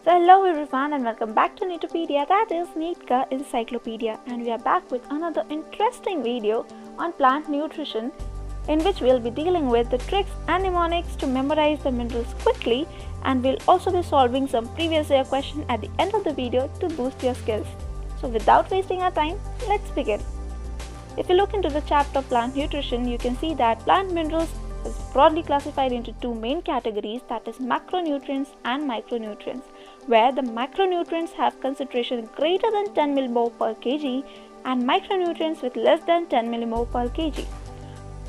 So hello everyone and welcome back to Neetopedia, that is Neetka Encyclopedia, and we are back with another interesting video on plant nutrition in which we'll be dealing with the tricks and mnemonics to memorize the minerals quickly, and we'll also be solving some previous year questions at the end of the video to boost your skills. So without wasting our time, let's begin. If you look into the chapter plant nutrition, you can see that plant minerals is broadly classified into two main categories, that is macronutrients and micronutrients, where the macronutrients have concentration greater than 10 millimole per kg and micronutrients with less than 10 millimole per kg.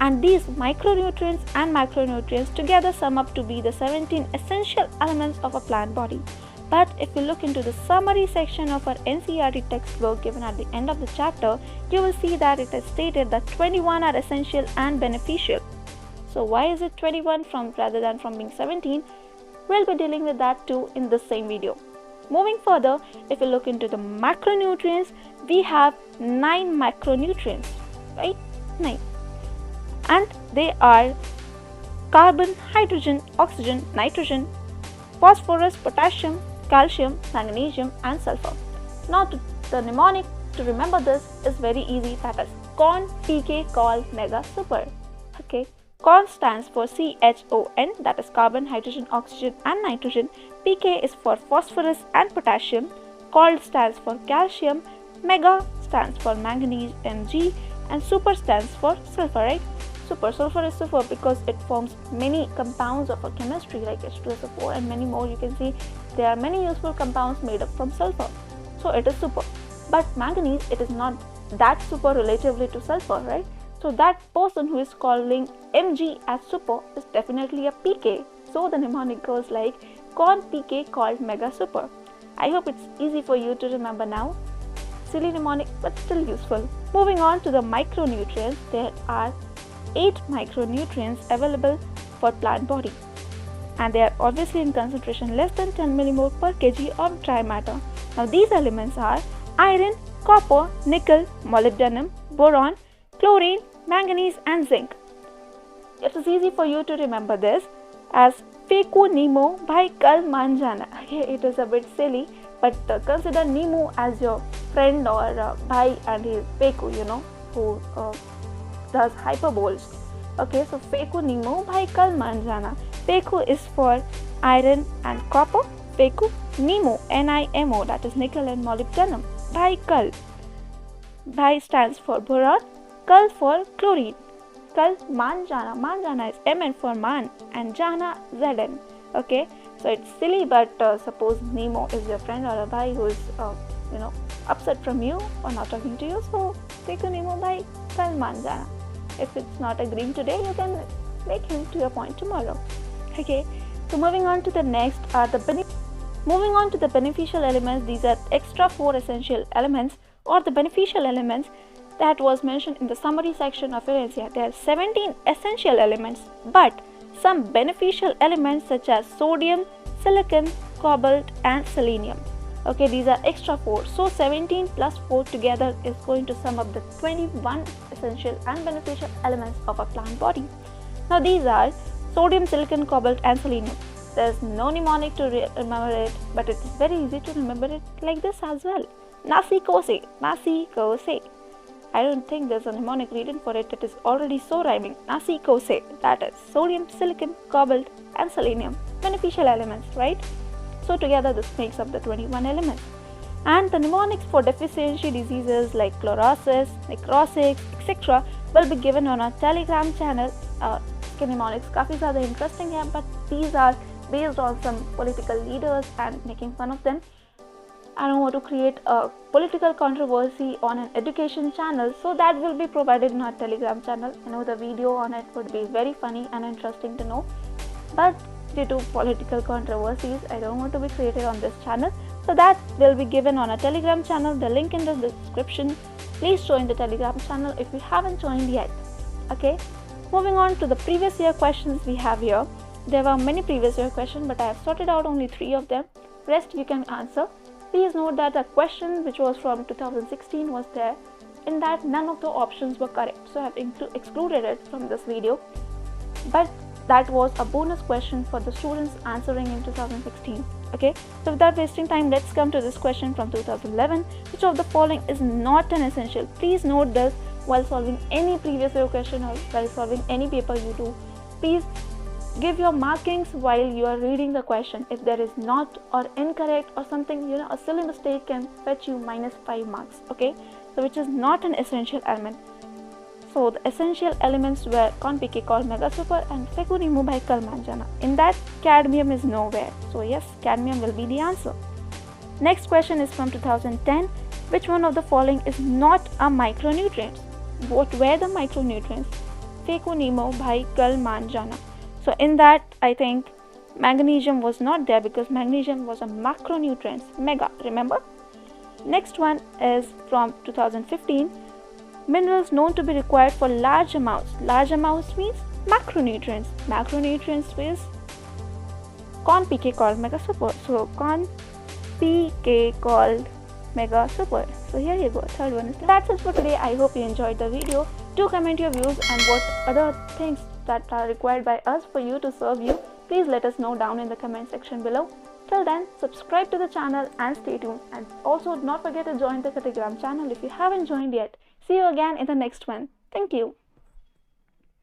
And these micronutrients and macronutrients together sum up to be the 17 essential elements of a plant body. But if you look into the summary section of our NCERT textbook given at the end of the chapter, you will see that it is stated that 21 are essential and beneficial. So why is it 21 rather than being 17? We'll be dealing with that too in this same video. Moving further, if you look into the macronutrients, we have 9 macronutrients, right? 9. And they are carbon, hydrogen, oxygen, nitrogen, phosphorus, potassium, calcium, magnesium and sulfur. Now the mnemonic to remember this is very easy, that is CON, PK, col, mega, super. Okay. CON stands for CHON, that is carbon, hydrogen, oxygen and nitrogen. PK is for phosphorus and potassium. Col stands for calcium. Mega stands for manganese, Mg. And super stands for sulfur, right? Super. Sulfur is super because it forms many compounds of a chemistry like H2SO4 and many more. You can see there are many useful compounds made up from sulfur. So it is super. But manganese, it is not that super relatively to sulfur, right? So that person who is calling Mg as super is definitely a PK. So the mnemonic goes like CON, PK, called mega, super. I hope it's easy for you to remember now. Silly mnemonic but still useful. Moving on to the micronutrients, there are 8 micronutrients available for plant body. And they are obviously in concentration less than 10 millimole per kg of dry matter. Now these elements are iron, copper, nickel, molybdenum, boron, chlorine, manganese and zinc. It is easy for you to remember this as Feku Nemo by Kal Manjana. It is a bit silly, but consider Nemo as your friend or bhai and his Feku, who does hyperboles. Okay, so Feku Nemo by Kal Manjana. Feku is for iron and copper. Feku Nemo, NIMO, that is nickel and molybdenum. By Kal. Bhai stands for boron. Kal for chlorine. Kal Manjana. Manjana is MN for man and Jana ZN. Okay, so it's silly, but suppose Nemo is your friend or a bhai who is upset from you or not talking to you, so take a Nemo by Kal Manjana. If it's not agreeing today, you can make him to your point tomorrow. Okay, so moving on to the next are the beneficial elements. These are extra 4 essential elements or the beneficial elements that was mentioned in the summary section of your NCERT. There are 17 essential elements, but some beneficial elements such as sodium, silicon, cobalt and selenium. Okay, these are extra 4. So 17 plus 4 together is going to sum up the 21 essential and beneficial elements of a plant body. Now these are sodium, silicon, cobalt and selenium. There is no mnemonic to remember it, but it is very easy to remember it like this as well. Nasi kose, nasi kose. I don't think there's a mnemonic written for it. It is already so rhyming. Nasi kose, that is sodium, silicon, cobalt and selenium. Beneficial elements, right? So together this makes up the 21 elements. And the mnemonics for deficiency diseases like chlorosis, necrosis, etc. will be given on our Telegram channel. Mnemonics काफी ज़्यादा interesting है, but these are based on some political leaders and making fun of them. I don't want to create a political controversy on an education channel, so that will be provided in our Telegram channel. I know the video on it would be very funny and interesting to know, but due to political controversies, I don't want to be created on this channel, so that will be given on our Telegram channel. The link in the description. Please join the Telegram channel if you haven't joined yet. Okay, moving on to the previous year questions we have here. There were many previous year questions, but I have sorted out only 3 of them. Rest you can answer. Please note that the question which was from 2016 was there. In that, none of the options were correct, so I have excluded it from this video. But that was a bonus question for the students answering in 2016. Okay, so without wasting time, let's come to this question from 2011. Which of the following is not an essential? Please note this while solving any previous year question or while solving any paper you do. Please give your markings while you are reading the question. If there is not or incorrect or something, a silly mistake can fetch you -5 marks. Okay, so which is not an essential element? So the essential elements were Kon PK called Mega Super and Feku Nemo by Kalmanjana. In that, cadmium is nowhere. So yes, cadmium will be the answer. Next question is from 2010. Which one of the following is not a micronutrient? What were the micronutrients? Feku Nemo by Kalmanjana. So in that, I think magnesium was not there because magnesium was a macronutrient. Mega, remember? Next one is from 2015. Minerals known to be required for large amounts. Large amounts means macronutrients. Macronutrients is Kon PK called Mega Super. So Kon PK called Mega Super. So here you go. Third one is that's it for today. I hope you enjoyed the video. Do comment your views and what other things that are required by us for you to serve you. Please let us know down in the comment section below. Till then, subscribe to the channel and stay tuned. And also do not forget to join the Telegram channel if you haven't joined yet. See you again in the next one. Thank you.